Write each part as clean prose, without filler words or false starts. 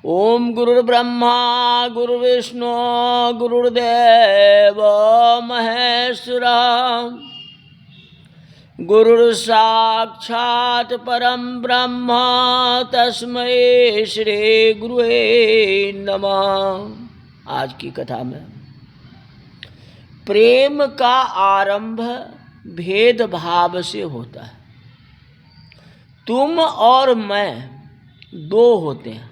ओम गुरुर्ब्रह्मा गुरुर्विष्णु गुरुर्देव महेश्वरा गुरुर्साक्षात् परम ब्रह्म तस्मै श्री गुरुवे नमः। आज की कथा में प्रेम का आरंभ भेदभाव से होता है। तुम और मैं दो होते हैं।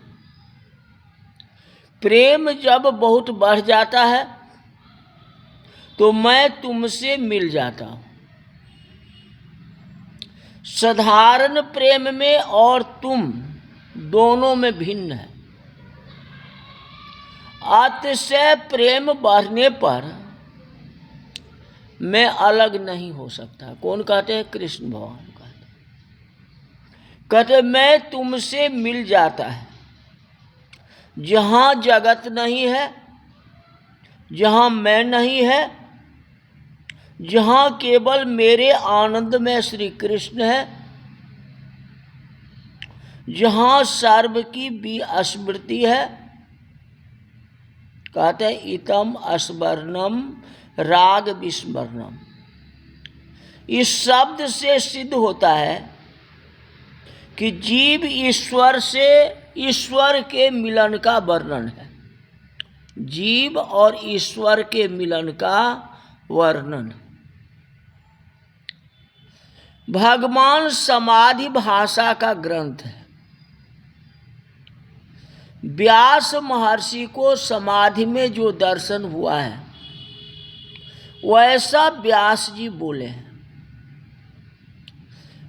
प्रेम जब बहुत बढ़ जाता है तो मैं तुमसे मिल जाता हूं। साधारण प्रेम में और तुम दोनों में भिन्न है। अतिशय प्रेम बढ़ने पर मैं अलग नहीं हो सकता। कौन कहते हैं? कृष्ण भगवान कहते मैं तुमसे मिल जाता है। जहां जगत नहीं है, जहां मैं नहीं है, जहां केवल मेरे आनंद में श्री कृष्ण है, जहां सर्व की भी स्मृति है, कहते हैं इतम अस्मरणम राग विस्मरणम। इस शब्द से सिद्ध होता है कि जीव ईश्वर से, ईश्वर के मिलन का वर्णन है। जीव और ईश्वर के मिलन का वर्णन। भगवान समाधि भाषा का ग्रंथ है। व्यास महर्षि को समाधि में जो दर्शन हुआ है वैसा व्यास जी बोले हैं।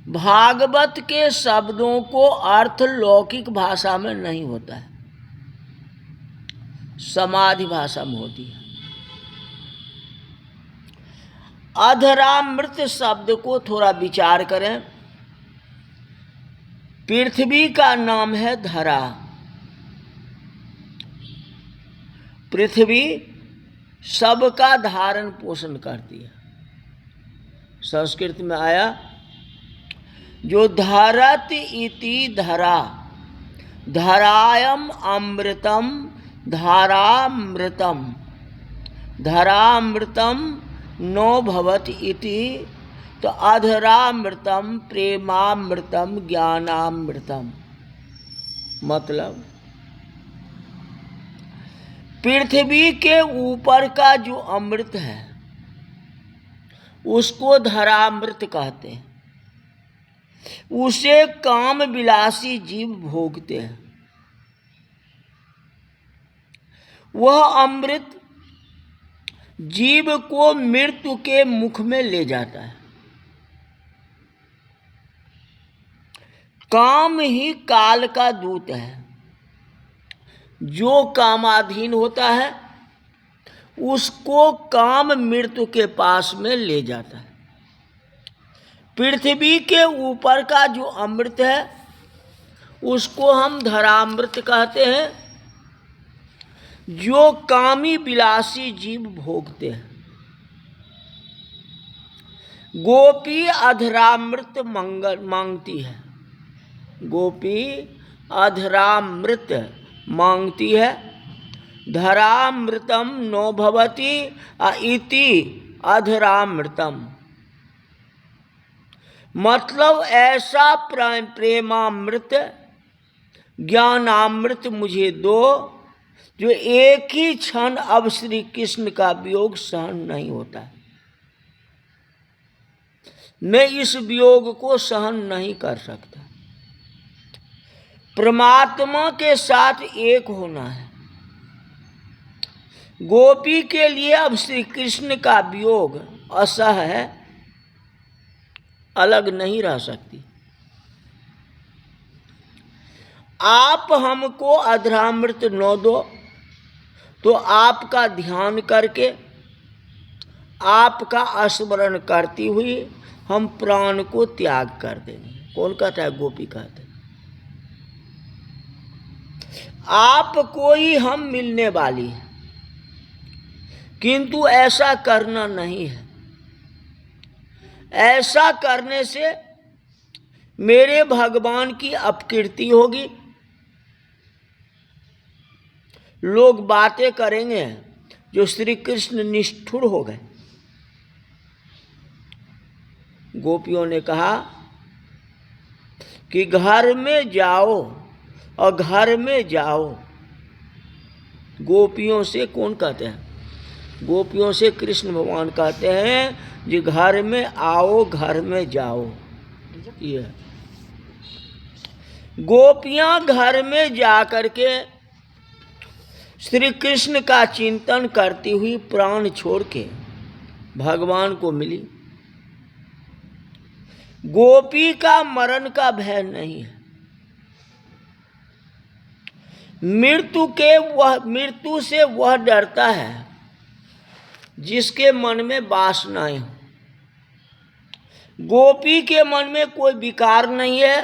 भागवत के शब्दों को अर्थ लौकिक भाषा में नहीं होता है, समाधि भाषा में होती है। अधरामृत शब्द को थोड़ा विचार करें। पृथ्वी का नाम है धरा। पृथ्वी सबका धारण पोषण करती है। संस्कृत में आया जो धरत इति धरा, धरायम अमृतम धारामृतम, धरामृतम नो भवति इति। तो अधरामृतम प्रेमामृतम ज्ञानामृतम। मतलब पृथ्वी के ऊपर का जो अमृत है उसको धरामृत कहते हैं। उसे काम विलासी जीव भोगते हैं। वह अमृत जीव को मृत्यु के मुख में ले जाता है। काम ही काल का दूत है। जो कामाधीन होता है उसको काम मृत्यु के पास में ले जाता है। पृथ्वी के ऊपर का जो अमृत है उसको हम धरामृत कहते हैं, जो कामी विलासी जीव भोगते हैं। गोपी अधरामृत मांगती है। गोपी अधरामृत मांगती है। धरामृतम नो भवति इति अधरामृतम। मतलब ऐसा प्रेमामृत ज्ञानामृत मुझे दो जो एक ही क्षण अब श्री कृष्ण का वियोग सहन नहीं होता है। मैं इस वियोग को सहन नहीं कर सकता। परमात्मा के साथ एक होना है। गोपी के लिए अब श्री कृष्ण का वियोग असह है, अलग नहीं रह सकती। आप हमको अधरामृत न दो तो आपका ध्यान करके, आपका स्मरण करती हुई हम प्राण को त्याग कर देंगे। कौन कहता है? गोपी कहते हैं। आपको ही हम मिलने वाली है, किंतु ऐसा करना नहीं है। ऐसा करने से मेरे भगवान की अपकीर्ति होगी, लोग बातें करेंगे जो श्री कृष्ण निष्ठुर हो गए। गोपियों ने कहा कि घर में जाओ और घर में जाओ। गोपियों से कौन कहते हैं? गोपियों से कृष्ण भगवान कहते हैं कि घर में आओ, घर में जाओ। ये गोपियां घर में जा करके श्री कृष्ण का चिंतन करती हुई प्राण छोड़ के भगवान को मिली। गोपी का मरण का भय नहीं है। मृत्यु से वह डरता है जिसके मन में वासनाएं हो। गोपी के मन में कोई विकार नहीं है,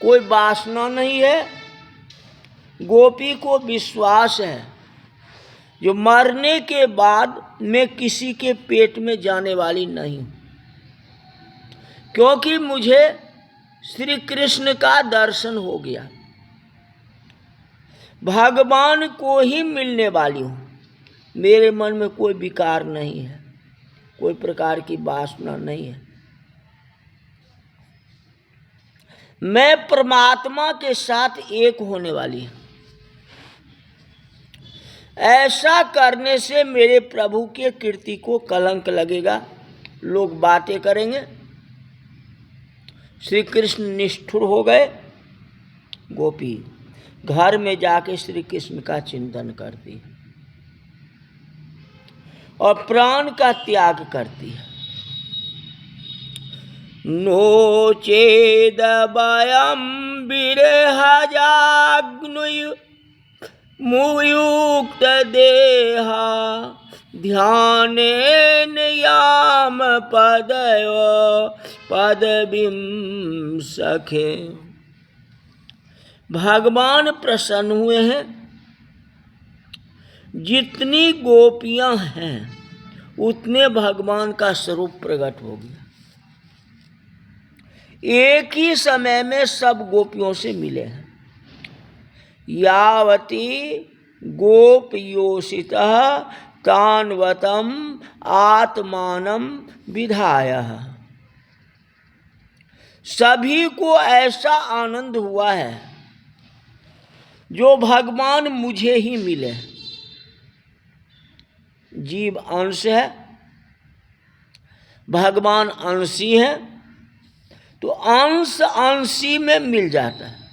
कोई वासना नहीं है। गोपी को विश्वास है जो मरने के बाद मैं किसी के पेट में जाने वाली नहीं हूं, क्योंकि मुझे श्री कृष्ण का दर्शन हो गया। भगवान को ही मिलने वाली हूं। मेरे मन में कोई विकार नहीं है, कोई प्रकार की वासना नहीं है। मैं परमात्मा के साथ एक होने वाली हूं। ऐसा करने से मेरे प्रभु के कीर्ति को कलंक लगेगा। लोग बातें करेंगे श्री कृष्ण निष्ठुर हो गए। गोपी घर में जाके श्री कृष्ण का चिंतन करती है और प्राण का त्याग करती है। नो चेद वयं विरहजाग्नुयुक्त देहा ध्यानेन याम पदवीं सखे। भगवान प्रसन्न हुए हैं। जितनी गोपियां हैं उतने भगवान का स्वरूप प्रकट हो गया। एक ही समय में सब गोपियों से मिले हैं। यावती गोपयोषितः तान्वतम आत्मानं विधायः। सभी को ऐसा आनंद हुआ है जो भगवान मुझे ही मिले। जीव अंश है, भगवान अंशी है, तो अंश अंशी में मिल जाता है।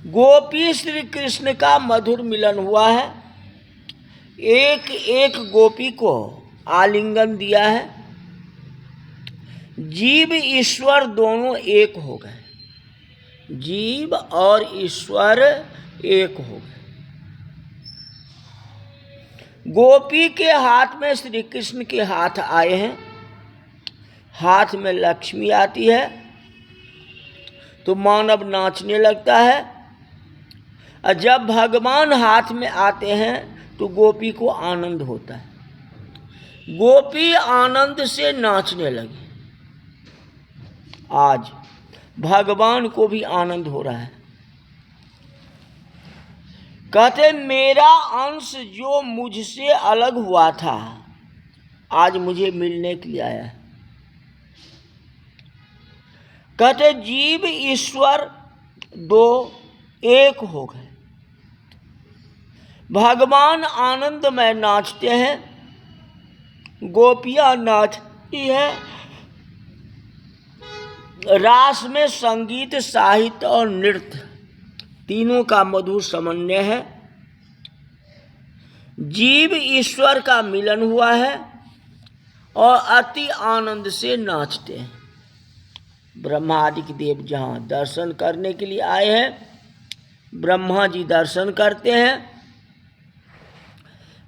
गोपी श्री कृष्ण का मधुर मिलन हुआ है। एक एक गोपी को आलिंगन दिया है। जीव ईश्वर दोनों एक हो गए। जीव और ईश्वर एक हो गए। गोपी के हाथ में श्री कृष्ण के हाथ आए हैं। हाथ में लक्ष्मी आती है तो मानव नाचने लगता है, और जब भगवान हाथ में आते हैं तो गोपी को आनंद होता है। गोपी आनंद से नाचने लगी। आज भगवान को भी आनंद हो रहा है। कहते मेरा अंश जो मुझसे अलग हुआ था आज मुझे मिलने के लिए आया है। कहते जीव ईश्वर दो एक हो गए। भगवान आनंद में नाचते हैं, गोपियां नाचती हैं। रास में संगीत, साहित्य और नृत्य तीनों का मधुर समन्वय है। जीव ईश्वर का मिलन हुआ है और अति आनंद से नाचते हैं। ब्रह्मा आदि देव जहाँ दर्शन करने के लिए आए हैं, ब्रह्मा जी दर्शन करते हैं।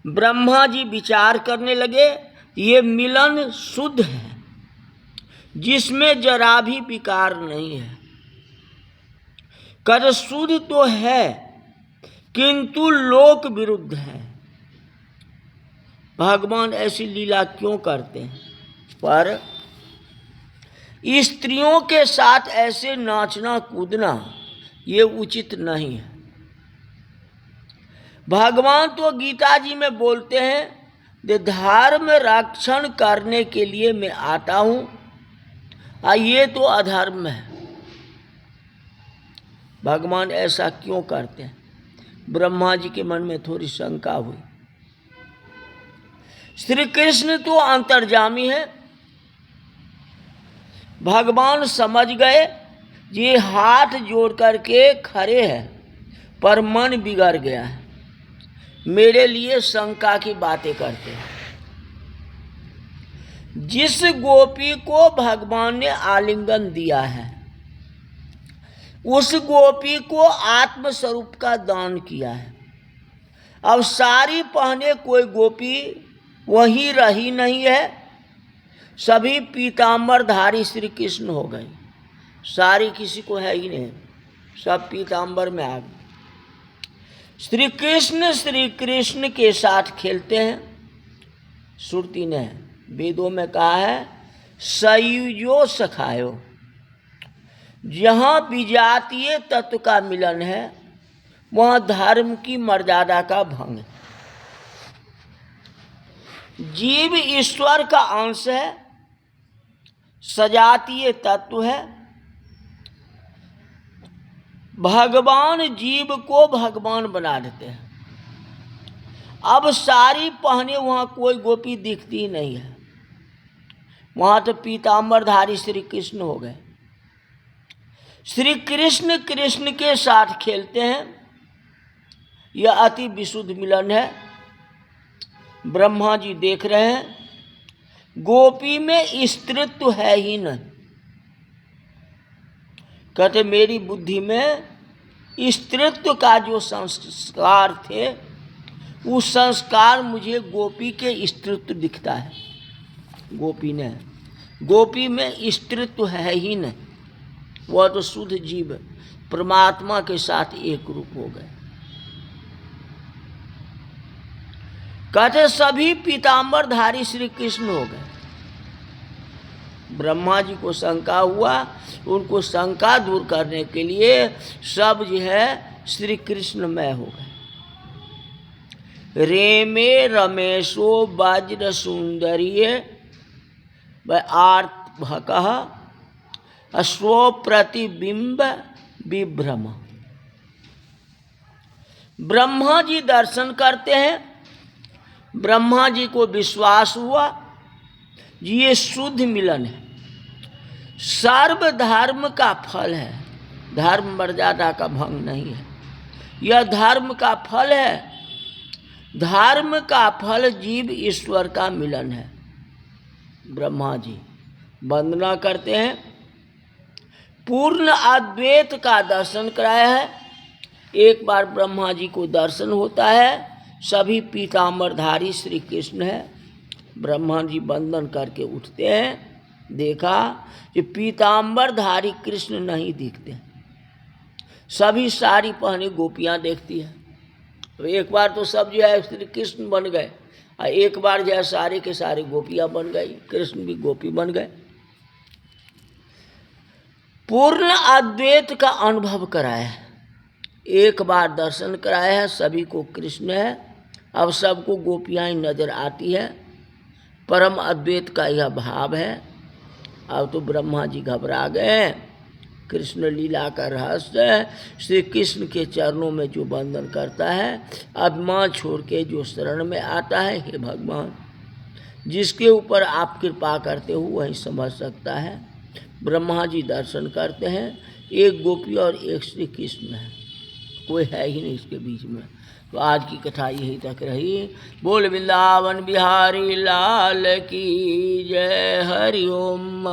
ब्रह्मा जी विचार करने लगे, ये मिलन शुद्ध है जिसमें जरा भी विकार नहीं है। कर शुद्ध तो है किंतु लोक विरुद्ध है। भगवान ऐसी लीला क्यों करते हैं? पर स्त्रियों के साथ ऐसे नाचना कूदना ये उचित नहीं है। भगवान तो गीता जी में बोलते हैं, धर्म रक्षण करने के लिए मैं आता हूं, ये तो अधर्म है। भगवान ऐसा क्यों करते हैं? ब्रह्मा जी के मन में थोड़ी शंका हुई। श्री कृष्ण तो अंतर्यामी है, भगवान समझ गए ये हाथ जोड़ करके खड़े हैं पर मन बिगड़ गया है, मेरे लिए शंका की बातें करते हैं। जिस गोपी को भगवान ने आलिंगन दिया है उस गोपी को आत्म स्वरूप का दान किया है। अब साड़ी पहने कोई गोपी वहीं रही नहीं है, सभी पीताम्बरधारी श्री कृष्ण हो गए। साड़ी किसी को है ही नहीं, सब पीताम्बर में आ गए। श्री कृष्ण के साथ खेलते हैं। श्रुति ने वेदों में कहा है सयुजो सखायो, जहाँ विजातीय तत्व का मिलन है वहाँ धर्म की मर्यादा का भंग है। जीव ईश्वर का अंश है, सजातीय तत्व है। भगवान जीव को भगवान बना देते हैं। अब साड़ी पहने वहाँ कोई गोपी दिखती ही नहीं है, वहाँ तो पीताम्बरधारी श्री कृष्ण हो गए। श्री कृष्ण कृष्ण के साथ खेलते हैं, यह अति विशुद्ध मिलन है। ब्रह्मा जी देख रहे हैं गोपी में स्त्रीत्व है ही नहीं। कहते मेरी बुद्धि में स्त्रीत्व का जो संस्कार थे उस संस्कार मुझे गोपी के स्त्रीत्व दिखता है। गोपी में स्त्रीत्व है ही नहीं, वह तो शुद्ध जीव परमात्मा के साथ एक रूप हो गए। कहते सभी पीताम्बरधारी श्री कृष्ण हो गए। ब्रह्मा जी को शंका हुआ, उनको शंका दूर करने के लिए सब जो है श्री कृष्णमय हो गए। रेमे रमेशो वज्र सुंदरिये आर्तभकः स्वप्रतिबिंब विभ्रम। ब्रह्मा जी दर्शन करते हैं। ब्रह्मा जी को विश्वास हुआ ये शुद्ध मिलन है, सर्वधर्म का फल है, धर्म मर्यादा का भंग नहीं है। यह धर्म का फल है। धर्म का फल जीव ईश्वर का मिलन है। ब्रह्मा जी वंदना करते हैं। पूर्ण अद्वैत का दर्शन कराया है। एक बार ब्रह्मा जी को दर्शन होता है, सभी पीताम्बरधारी श्री कृष्ण है। ब्रह्मा जी वंदन करके उठते हैं, देखा कि पीताम्बरधारी कृष्ण नहीं दिखते, सभी साड़ी पहनी गोपियां देखती है। तो एक बार तो सब जो है श्री कृष्ण बन गए और एक बार जो है सारे के सारे गोपियां बन गई, कृष्ण भी गोपी बन गए। पूर्ण अद्वैत का अनुभव कराया है। एक बार दर्शन कराया है, सभी को कृष्ण है, अब सबको गोपियाँ ही नजर आती है। परम अद्वैत का यह भाव है। अब तो ब्रह्मा जी घबरा गए। कृष्ण लीला का रहस्य श्री कृष्ण के चरणों में जो वंदन करता है, अभिमान छोड़ के जो शरण में आता है, हे भगवान जिसके ऊपर आप कृपा करते हो वही समझ सकता है। ब्रह्मा जी दर्शन करते हैं, एक गोपी और एक श्री कृष्ण है, कोई है ही नहीं इसके बीच में। तो आज की कथा यही तक रही। बोल वृंदावन बिहारी लाल की जय। हरि ओम।